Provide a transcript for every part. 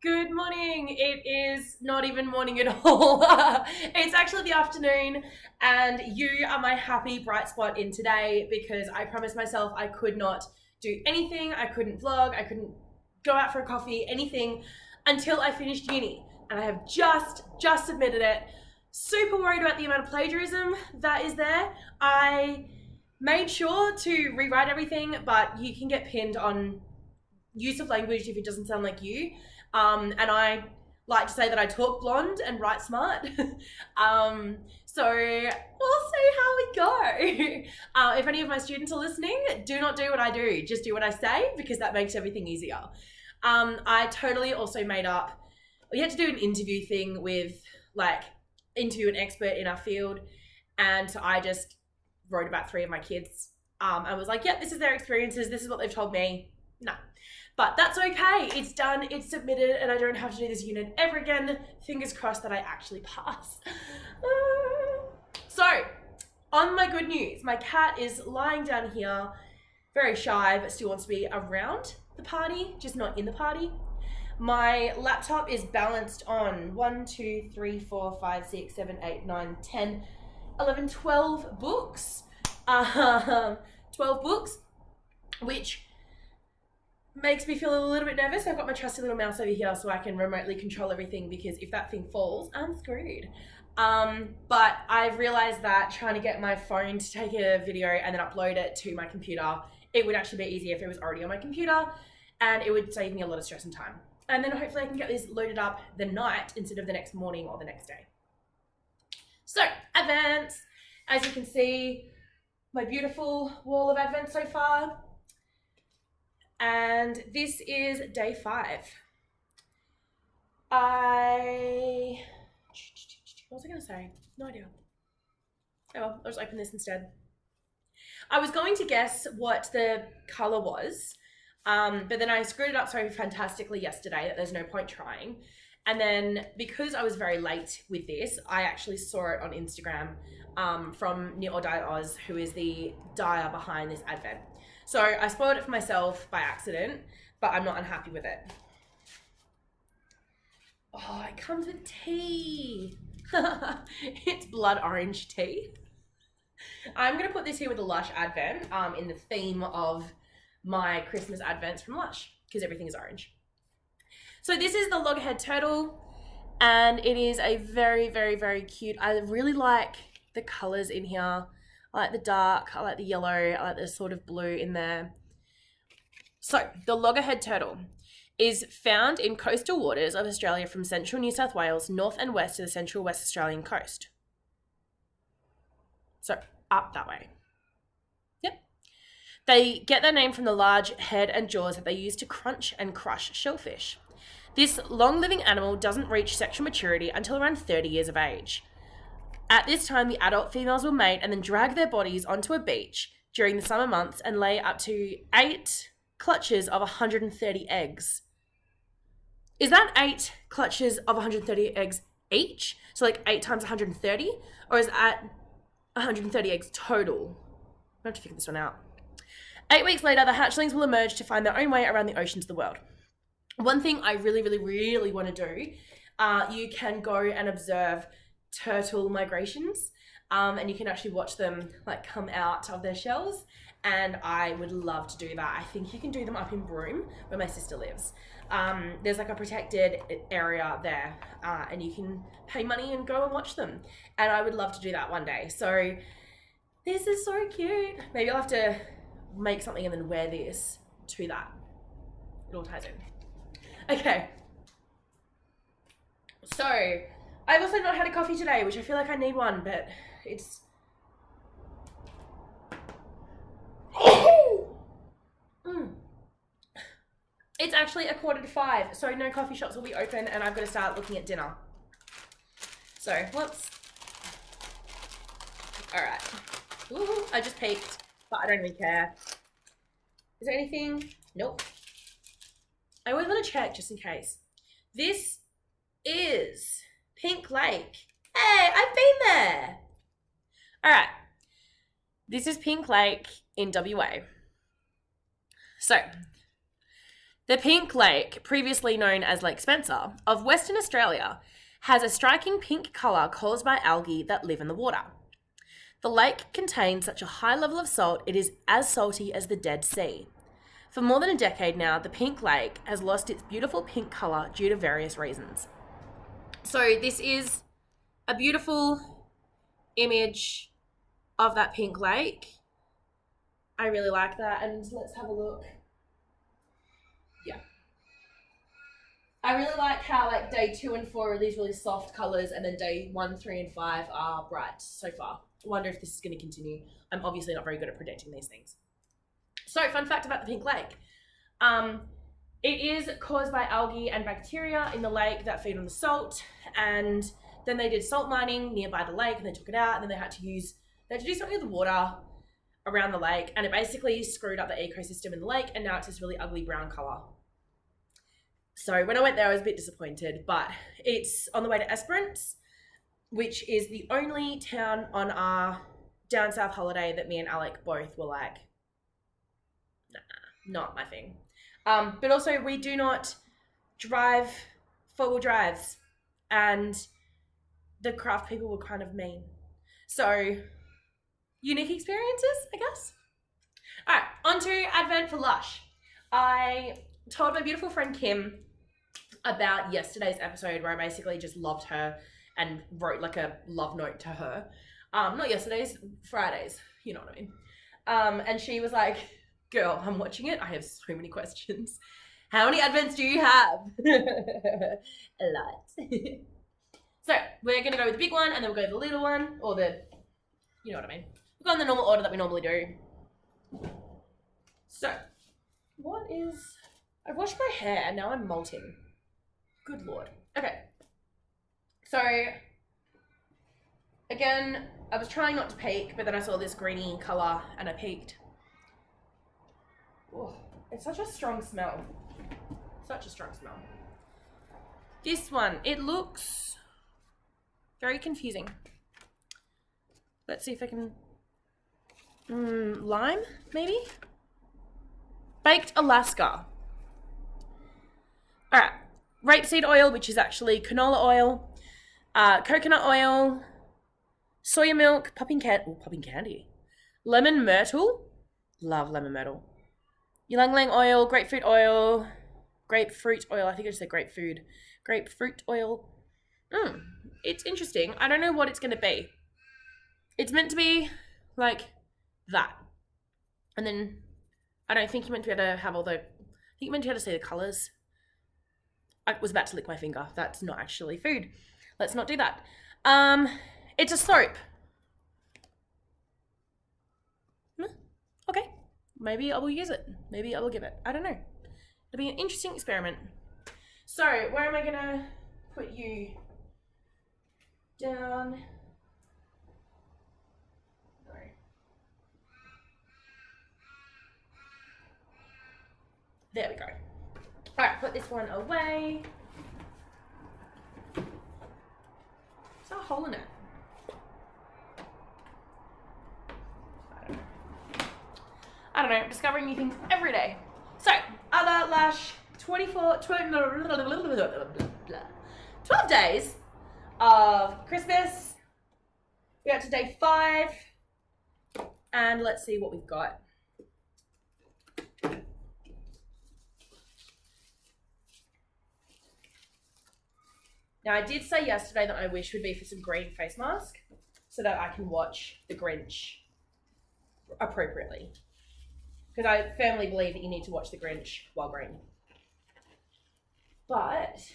Good morning. It is not even morning at all. It's actually the afternoon, and you are my happy bright spot in today because I promised myself I could not do anything. I couldn't vlog, I couldn't go out for a coffee, anything until I finished uni. And I have just submitted it. Super worried about the amount of plagiarism that is there. I made sure to rewrite everything, but you can get pinned on use of language if it doesn't sound like you. And I like to say that I talk blonde and write smart. So we'll see how we go. If any of my students are listening, do not do what I do. Just do what I say because that makes everything easier. I totally also made up, we had to do an interview thing with interview an expert in our field. And so I just wrote about 3 of my kids. I was like, yep, this is their experiences. This is what they've told me. No. But that's okay. It's done. It's submitted, and I don't have to do this unit ever again. Fingers crossed that I actually pass. So, on my good news, my cat is lying down here, very shy, but still wants to be around the party, just not in the party. My laptop is balanced on 1, 2, 3, 4, 5, 6, 7, 8, 9, 10, 11, 12 books. 12 books, which makes me feel a little bit nervous. I've got my trusty little mouse over here so I can remotely control everything because if that thing falls, I'm screwed. But I've realized that trying to get my phone to take a video and then upload it to my computer, it would actually be easier if it was already on my computer, and it would save me a lot of stress and time. And then hopefully I can get this loaded up the night instead of the next morning or the next day. So, advents. As you can see, my beautiful wall of advent so far. And this is day 5. What was I going to say? No idea. Oh well, I'll just open this instead. I was going to guess what the colour was, but then I screwed it up so fantastically yesterday that there's no point trying. And then because I was very late with this, I actually saw it on Instagram from Knit or Dye Oz, who is the dyer behind this advent. So I spoiled it for myself by accident, but I'm not unhappy with it. Oh, it comes with tea. It's blood orange tea. I'm going to put this here with the Lush advent in the theme of my Christmas advents from Lush because everything is orange. So this is the Loggerhead Turtle, and it is a very, very, very cute. I really like the colours in here. I like the dark, I like the yellow, I like the sort of blue in there. So, the Loggerhead Turtle is found in coastal waters of Australia from central New South Wales, north and west to the central West Australian coast. So, up that way. Yep. They get their name from the large head and jaws that they use to crunch and crush shellfish. This long-living animal doesn't reach sexual maturity until around 30 years of age. At this time, the adult females will mate and then drag their bodies onto a beach during the summer months and lay up to 8 clutches of 130 eggs. Is that 8 clutches of 130 eggs each? So like 8 times 130? Or is that 130 eggs total? I have to figure this one out. 8 weeks later, the hatchlings will emerge to find their own way around the oceans of the world. One thing I really, really, really want to do, you can go and observe turtle migrations, and you can actually watch them like come out of their shells, and I would love to do that. I think you can do them up in Broome where my sister lives. There's like a protected area there, and you can pay money and go and watch them, and I would love to do that one day. So this is so cute. Maybe I'll have to make something and then wear this to that. It all ties in. Okay, so I've also not had a coffee today, which I feel like I need one, but it's... It's actually 4:45, so no coffee shops will be open and I've got to start looking at dinner. So, whoops. All right. Ooh, I just peeked, but I don't really care. Is there anything? Nope. I always want to check just in case. This is Pink Lake. Hey, I've been there. All right. This is Pink Lake in WA. So, The Pink Lake, previously known as Lake Spencer, of Western Australia, has a striking pink colour caused by algae that live in the water. The lake contains such a high level of salt it is as salty as the Dead Sea. For more than a decade now, the Pink Lake has lost its beautiful pink colour due to various reasons. So this is a beautiful image of that pink lake. I really like that, and let's have a look. Yeah. I really like how like day 2 and 4 are these really soft colours, and then day 1, 3, and 5 are bright so far. I wonder if this is going to continue. I'm obviously not very good at predicting these things. So, fun fact about the Pink Lake. It is caused by algae and bacteria in the lake that feed on the salt, and then they did salt mining nearby the lake, and they took it out, and then they had to do something with the water around the lake, and it basically screwed up the ecosystem in the lake, and now it's this really ugly brown colour. So when I went there, I was a bit disappointed, but it's on the way to Esperance, which is the only town on our down south holiday that me and Alec both were like, nah, not my thing. But also we do not drive 4-wheel drives, and the craft people were kind of mean. So unique experiences, I guess. All right, on to Advent for Lush. I told my beautiful friend Kim about yesterday's episode where I basically just loved her and wrote like a love note to her. Not yesterday's, Friday's, you know what I mean. And she was like, girl, I'm watching it. I have so many questions. How many Advents do you have? A lot. So we're going to go with the big one, and then we'll go with the little one, or the, you know what I mean. We'll go in the normal order that we normally do. So, I've washed my hair and now I'm molting. Good Lord. Okay. So, again, I was trying not to peek, but then I saw this greeny colour and I peeked. Oh, it's such a strong smell. Such a strong smell. This one, it looks very confusing. Let's see if I can... lime, maybe? Baked Alaska. Alright. Rapeseed oil, which is actually canola oil. Coconut oil. Soya milk. Popping candy. Lemon myrtle. Love lemon myrtle. Ylang ylang oil. Grapefruit oil. Grapefruit oil. I think I just said grapefruit. Grapefruit oil. It's interesting. I don't know what it's going to be. It's meant to be like that. And then I don't think you're meant to be able to have all the... I think you're meant to be able to see the colours. I was about to lick my finger. That's not actually food. Let's not do that. It's a soap. Okay. Maybe I will use it. Maybe I will give it. I don't know. It'll be an interesting experiment. So, where am I going to put you? Down... There we go. All right, put this one away. Is there a hole in it? I don't know. Discovering new things every day. So, other lash, 12 days of Christmas. We're up to day 5. And let's see what we've got. Now, I did say yesterday that my wish would be for some green face mask so that I can watch The Grinch appropriately. Because I firmly believe that you need to watch The Grinch while green. But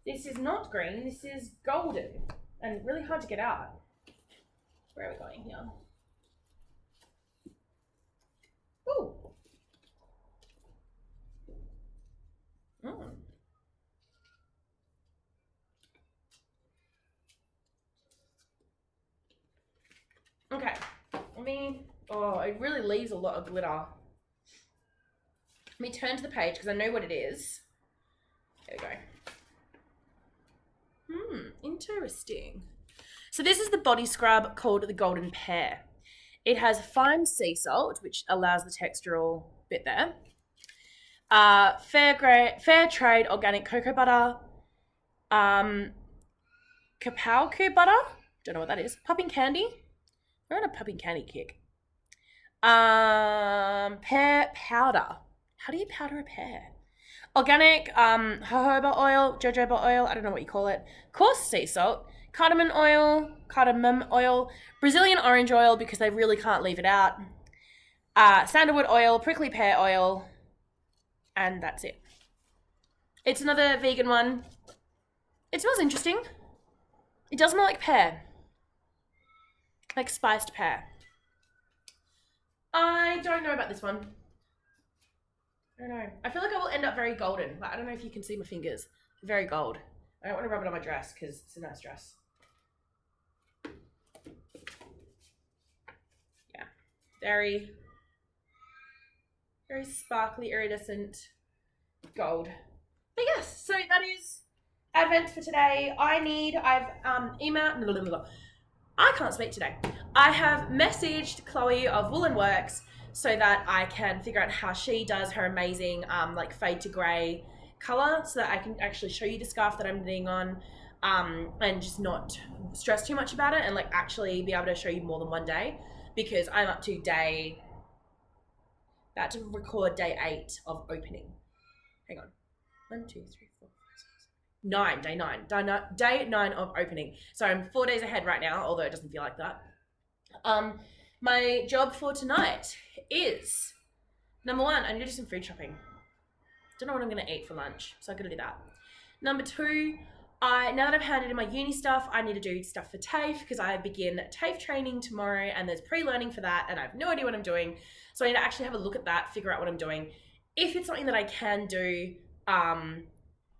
this is not green, this is golden and really hard to get out. Where are we going here? Ooh. Okay, it really leaves a lot of glitter. Let me turn to the page because I know what it is. There we go. Interesting. So this is the body scrub called the Golden Pear. It has fine sea salt, which allows the textural bit there. fair trade organic cocoa butter, Kapowku butter, don't know what that is, popping candy. We're on a popping candy kick. Pear powder. How do you powder a pear? Organic jojoba oil, I don't know what you call it. Coarse sea salt, cardamom oil, Brazilian orange oil because they really can't leave it out. Sandalwood oil, prickly pear oil, and that's it. It's another vegan one. It smells interesting. It does smell like pear. Like spiced pear. I don't know about this one. I don't know. I feel like I will end up very golden, but I don't know if you can see my fingers. Very gold. I don't want to rub it on my dress because it's a nice dress. Yeah. Very sparkly, iridescent gold. But yes, so that is Advent for today. I've emailed, I can't speak today. I have messaged Chloe of Woolen Works so that I can figure out how she does her amazing like fade to grey colour so that I can actually show you the scarf that I'm knitting on and just not stress too much about it and like actually be able to show you more than one day because I'm up to about to record day 8 of opening. Hang on. 1, 2, 3, 4, 5, 6, 9. Day 9 of opening. So I'm 4 days ahead right now, although it doesn't feel like that. My job for tonight is, number 1, I need to do some food shopping. Don't know what I'm going to eat for lunch, so I'm going to do that. Number 2, now that I've handed in my uni stuff, I need to do stuff for TAFE because I begin TAFE training tomorrow and there's pre-learning for that and I have no idea what I'm doing. So I need to actually have a look at that, figure out what I'm doing. If it's something that I can do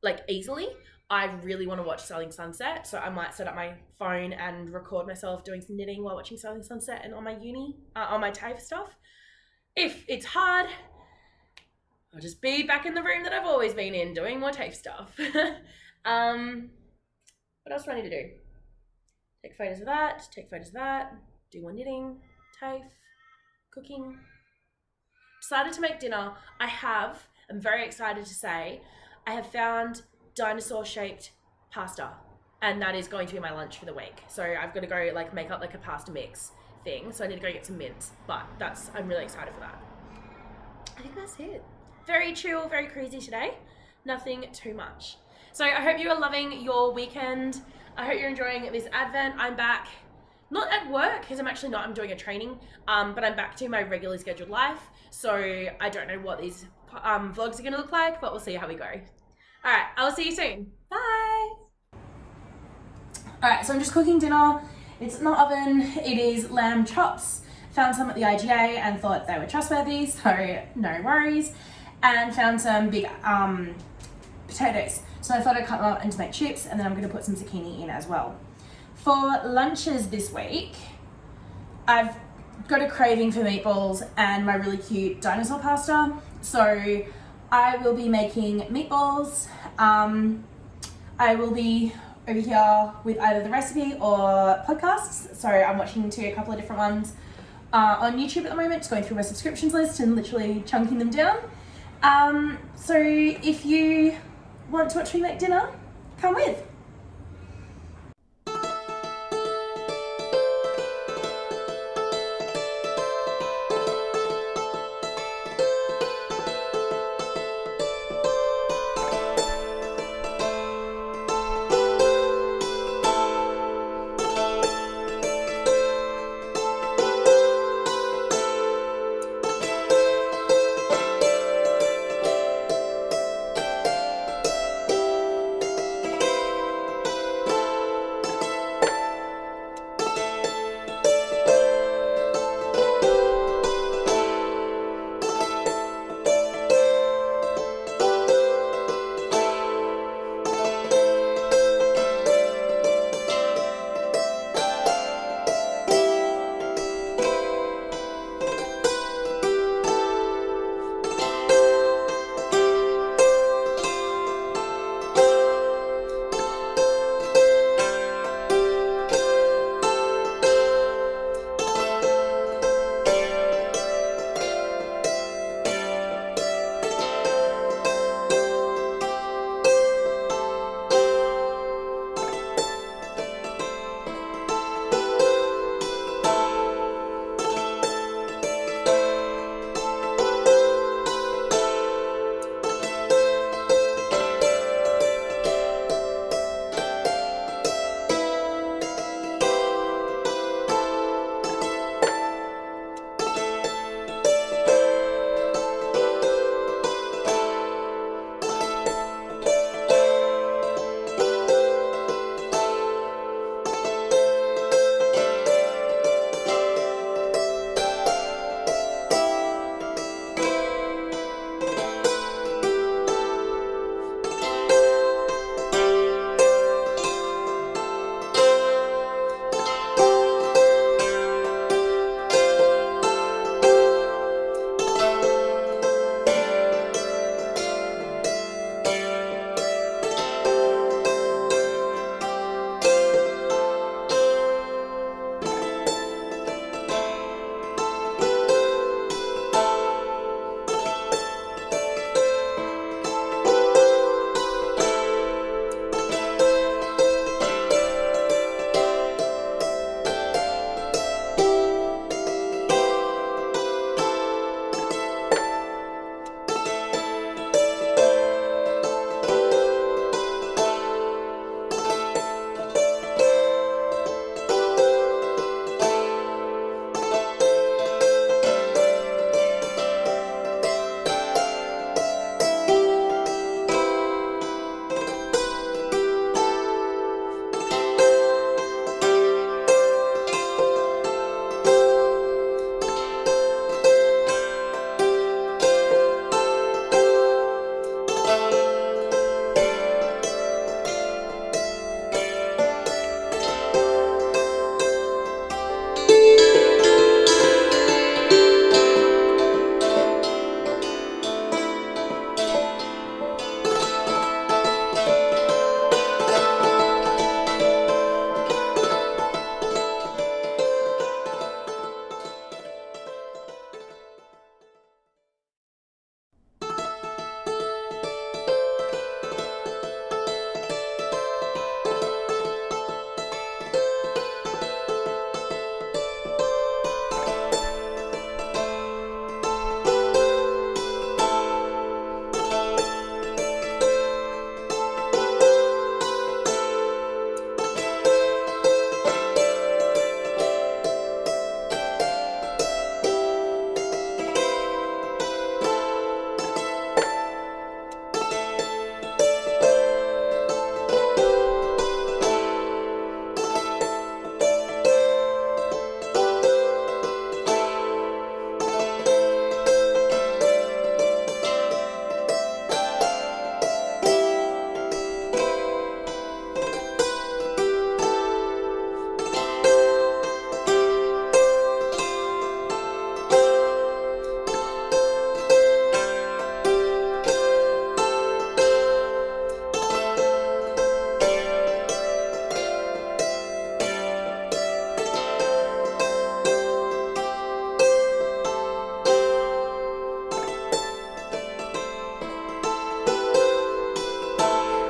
like easily, I really want to watch Selling Sunset. So I might set up my phone and record myself doing some knitting while watching Selling Sunset and on my on my TAFE stuff. If it's hard, I'll just be back in the room that I've always been in doing more TAFE stuff. What else do I need to do? Take photos of that, do more knitting, TAFE, cooking. Decided to make dinner. I'm very excited to say, I have found dinosaur-shaped pasta, and that is going to be my lunch for the week. So I've got to go like make up like a pasta mix thing. So I need to go get some mince, but I'm really excited for that. I think that's it. Very chill, very crazy today. Nothing too much. So I hope you are loving your weekend. I hope you're enjoying this Advent. I'm back, not at work, because I'm doing a training, but I'm back to my regularly scheduled life. So I don't know what these vlogs are going to look like, but we'll see how we go. All right, I'll see you soon. Bye. All right, so I'm just cooking dinner. It's in the oven. It is lamb chops. Found some at the IGA and thought they were trustworthy, so no worries. And found some big potatoes. So I thought I'd cut them up and to make chips, and then I'm going to put some zucchini in as well. For lunches this week, I've got a craving for meatballs and my really cute dinosaur pasta. So I will be making meatballs. I will be over here with either the recipe or podcasts. So I'm watching a couple of different ones on YouTube at the moment, just going through my subscriptions list and literally chunking them down. So if you want to watch me make dinner, come with.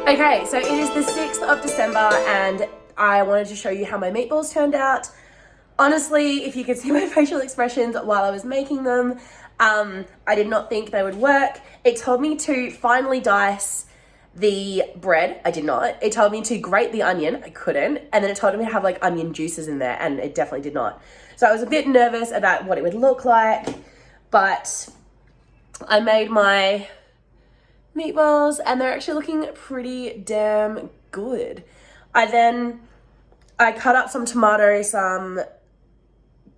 Okay, so it is the 6th of December and I wanted to show you how my meatballs turned out. Honestly, if you could see my facial expressions while I was making them, I did not think they would work. It told me to finely dice the bread. I did not. It told me to grate the onion. I couldn't. And then it told me to have like onion juices in there, and it definitely did not. So I was a bit nervous about what it would look like, but I made my meatballs and they're actually looking pretty damn good. I cut up some tomatoes, some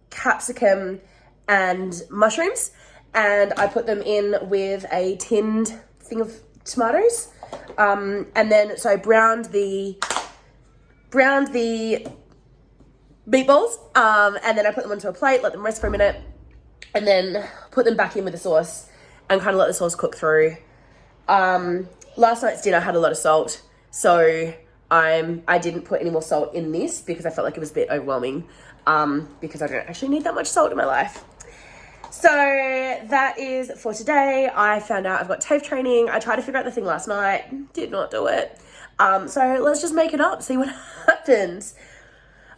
capsicum and mushrooms, and I put them in with a tinned thing of tomatoes. And then, so I browned the meatballs, and then I put them onto a plate, let them rest for a minute, and then put them back in with the sauce and kind of let the sauce cook through. Last night's dinner had a lot of salt, so I didn't put any more salt in this because I felt like it was a bit overwhelming, because I don't actually need that much salt in my life. So that is for today. I found out I've got TAFE training. I tried to figure out the thing last night, did not do it. So let's just make it up, see what happens.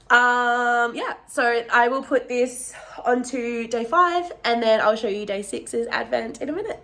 Yeah, so I will put this onto day 5 and then I'll show you day 6's advent in a minute.